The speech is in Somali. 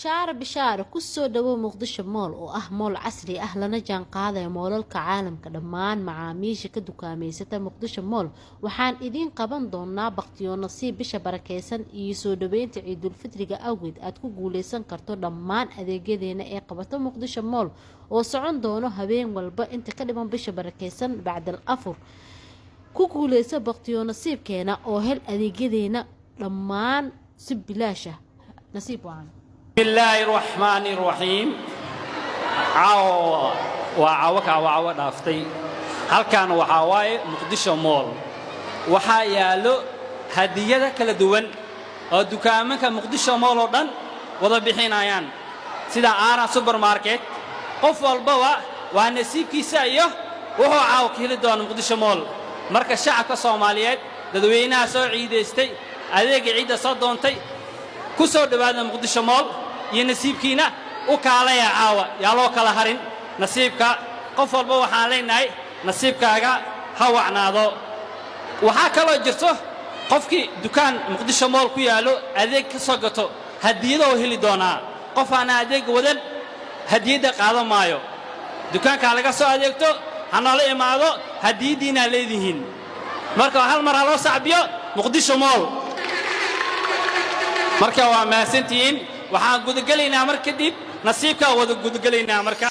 شعر بشعر كسو دو مقدشة مول مول عصري لنا جان قاضي مولالك عالم كدمان معاميش كدوكاميسة مقدشة مول وحان إذين قبان دونا بقتيو نصيب بشا بركيسان إيسو دوبين تعيدو الفترقة أوجد أتكو قوليسان كارتو دمان أذيقي دينا إيه قبطو مقدشة مول وصعون دونو هبين والبا انت كدبان بشا بركيسان بعد الأفر كو قوليسا بقتيو نصيب كينا هل أذيقي دينا دمان سب بلاشة نصيب وعن بسم الله الرحمن الرحيم عاو دافتي هل كان وحاواي مقدشة مول waxaa yaalo hadiyada kala duwan oo dukaamanka Muqdisho Mall oo dhan wada bixinayaan sida Aara supermarket qof walba waa nasiibkiisa iyo wuxuu caaw ka heli doona Muqdisho Mall marka shacabka Soomaaliyeed dadweynaha soo ciideystay adeega ciida soo doontay ku soo dhawaada Muqdisho Mall iyo nasiibkiina u kaalaya caawa yaa loo kala harin nasiibka qof walba waxaan leenahay nasiibkaaga ha wacnaado waxaa kaloo jirto qofkii dukaan Muqdisho Mall ku yaalo adeeg ka soo gato hadiyado heli doona qof aan adeeg wadan hadiyada qaadan maayo dukaanka laga soo adeegto hanala imaado hadiyadiina leedihiin marka hal mar loo sacbiyo Muqdisho Mall marka waa maasantiin waxaan gudagalaynaa marka dib nasiibka wada gudagalaynaa marka